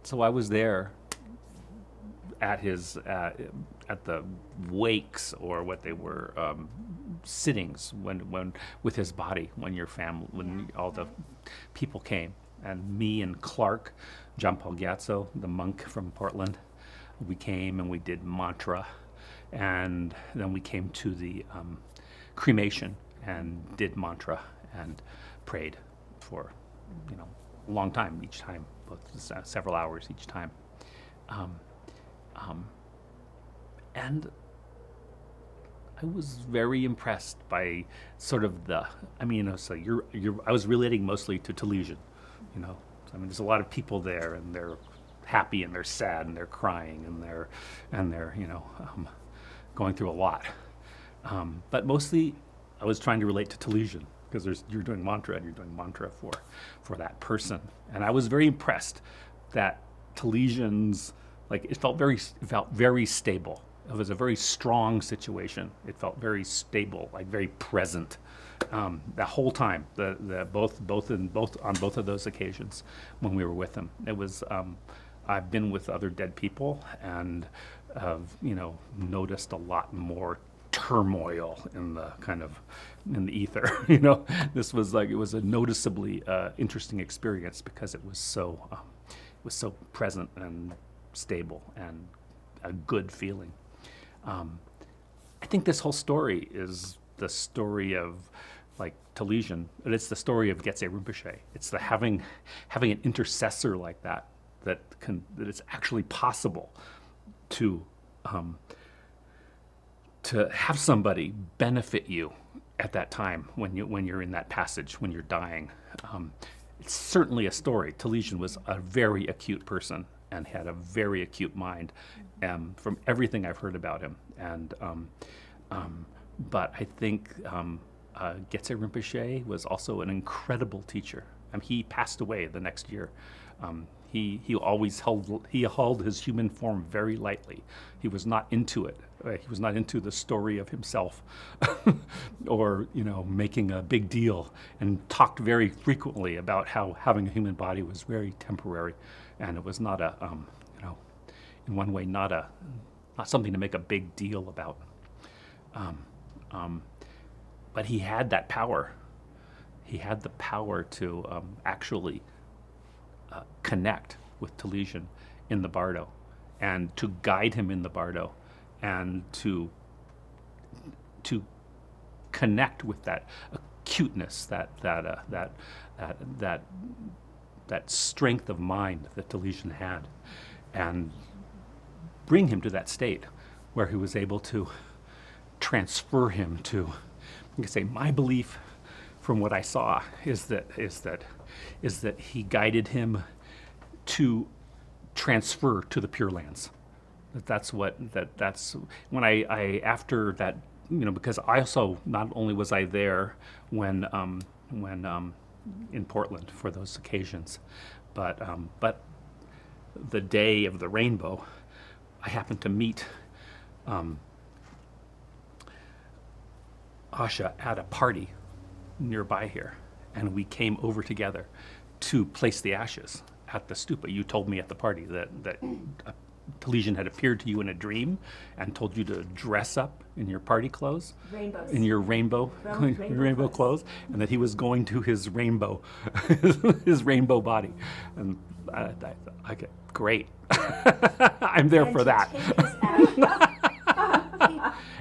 So I was there at his at the wakes, or what they were, sittings, when with his body, when all the people came, and me and Clark, John Paul Gatso, the monk from Portland, we came and we did mantra, and then we came to the cremation and did mantra and prayed for a long time each time, several hours each time. And I was very impressed by sort of I was relating mostly to Taliesin, there's a lot of people there, and they're happy and they're sad and they're crying and they're going through a lot. But mostly I was trying to relate to Taliesin, because you're doing mantra and you're doing mantra for that person. And I was very impressed that Taliesin's, it felt very stable. It was a very strong situation. It felt very stable, very present, the whole time. Both on both of those occasions when we were with him. It was. I've been with other dead people, and noticed a lot more turmoil in the ether. This was it was a noticeably interesting experience, because it was so present and stable and a good feeling. I think this whole story is the story of Taliesin, and it's the story of Getse Rinpoche. It's the having an intercessor like that it's actually possible to have somebody benefit you at that time when you're in that passage, when you're dying. It's certainly a story. Taliesin was a very acute person and had a very acute mind, from everything I've heard about him. And but I think Getse Rinpoche was also an incredible teacher. He passed away the next year. He always held his human form very lightly. He was not into it. He was not into the story of himself, or making a big deal, and talked very frequently about how having a human body was very temporary, and it was not in one way not something to make a big deal about. But he had that power. He had the power to actually connect with Taliesin in the Bardo, and to guide him in the Bardo, and to connect with that acuteness, that strength of mind that Taliesin had, and bring him to that state where he was able to transfer him to, I can say, my belief from what I saw is that he guided him to transfer to the Pure Lands. That's when I after that, because I also, not only was I there when in Portland for those occasions, but the day of the rainbow, I happened to meet Asha at a party nearby here, and we came over together to place the ashes at the stupa. You told me at the party that Taliesin had appeared to you in a dream and told you to dress up in your party clothes, Rainbows. in your rainbow clothes, and that he was going to his rainbow, his rainbow body. And I thought, okay, great, I'm there for that.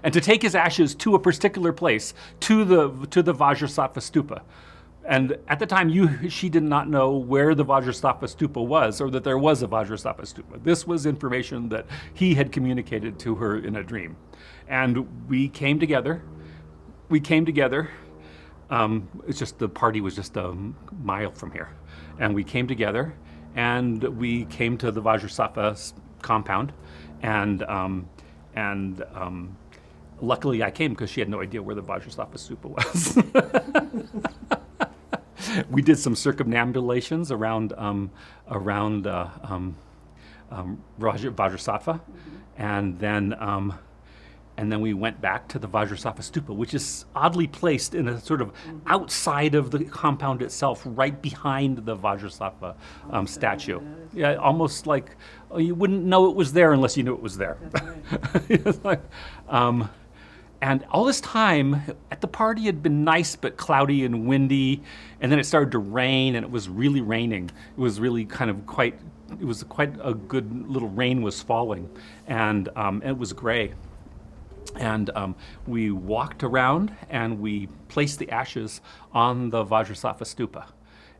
And to take his ashes to a particular place, to the Vajrasattva stupa. And at the time, she did not know where the Vajrasattva stupa was, or that there was a Vajrasattva stupa. This was information that he had communicated to her in a dream. And we came together. It's just, the party was just a mile from here. And we came together, and we came to the Vajrasattva compound. And luckily I came, because she had no idea where the Vajrasattva stupa was. We did some circumambulations around Vajrasattva, and then And then we went back to the Vajrasattva stupa, which is oddly placed in a sort of outside of the compound itself, right behind the Vajrasattva statue. Yeah, almost like you wouldn't know it was there unless you knew it was there. That's right. It's like, and all this time at the party had been nice but cloudy and windy, and then it started to rain, and it was really raining. It was really kind of quite a good little rain was falling, and it was gray. And we walked around and we placed the ashes on the Vajrasattva stupa,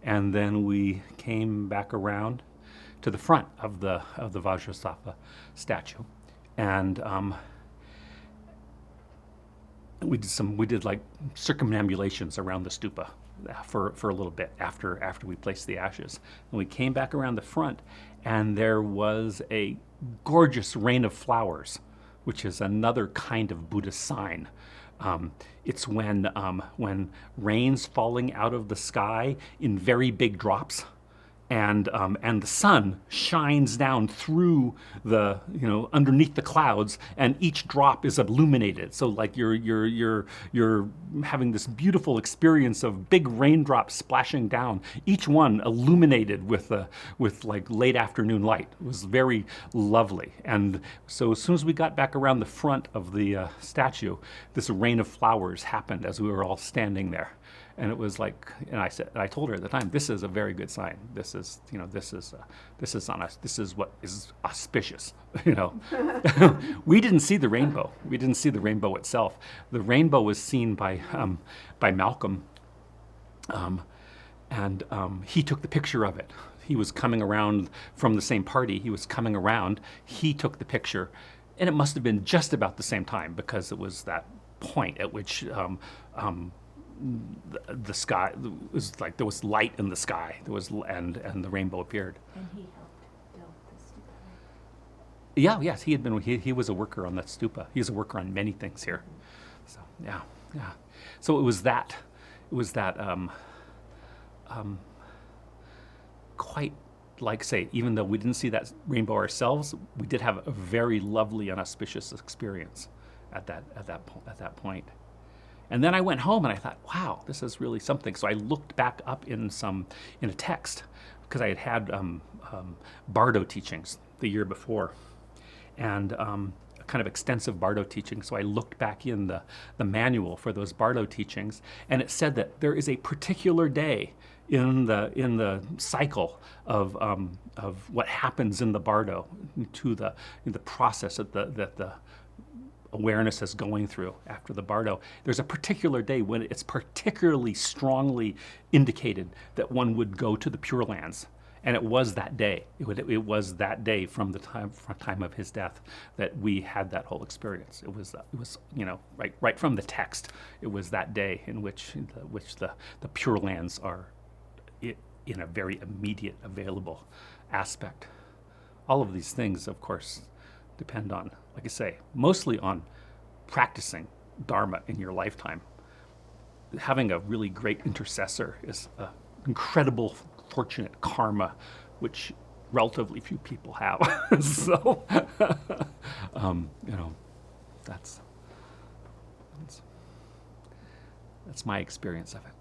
and then we came back around to the front of the Vajrasattva statue, and we did like circumambulations around the stupa for a little bit after we placed the ashes. And we came back around the front, and there was a gorgeous rain of flowers, which is another kind of Buddhist sign. It's when rain's falling out of the sky in very big drops, and the sun shines down through the, underneath the clouds, and each drop is illuminated. So like you're having this beautiful experience of big raindrops splashing down, each one illuminated with like late afternoon light. It was very lovely. And so as soon as we got back around the front of the statue, this rain of flowers happened as we were all standing there. And it was like, and I told her at the time, this is a very good sign. This is what is auspicious. We didn't see the rainbow. We didn't see the rainbow itself. The rainbow was seen by Malcolm, and he took the picture of it. He was coming around from the same party. He was coming around. He took the picture, and it must have been just about the same time, because it was that point at which the sky was like, there was light in the sky. There was and the rainbow appeared. And he helped build the stupa. Yeah, yes, he was a worker on that stupa. He was a worker on many things here. So yeah. So it was that quite, like, say, even though we didn't see that rainbow ourselves, we did have a very lovely and auspicious experience at that point. And then I went home and I thought, wow, this is really something. So I looked back up in a text, because I had Bardo teachings the year before, and a kind of extensive Bardo teaching. So I looked back in the manual for those Bardo teachings, and it said that there is a particular day in the cycle of what happens in the Bardo, to the process that the awareness is going through after the Bardo. There's a particular day when it's particularly strongly indicated that one would go to the Pure Lands, and it was that day. It was that day from the time of his death that we had that whole experience. It was right from the text. It was that day in which the Pure Lands are in a very immediate, available aspect. All of these things, of course, depend on, like I say, mostly on practicing Dharma in your lifetime. Having a really great intercessor is an incredible, fortunate karma, which relatively few people have. So, that's my experience of it.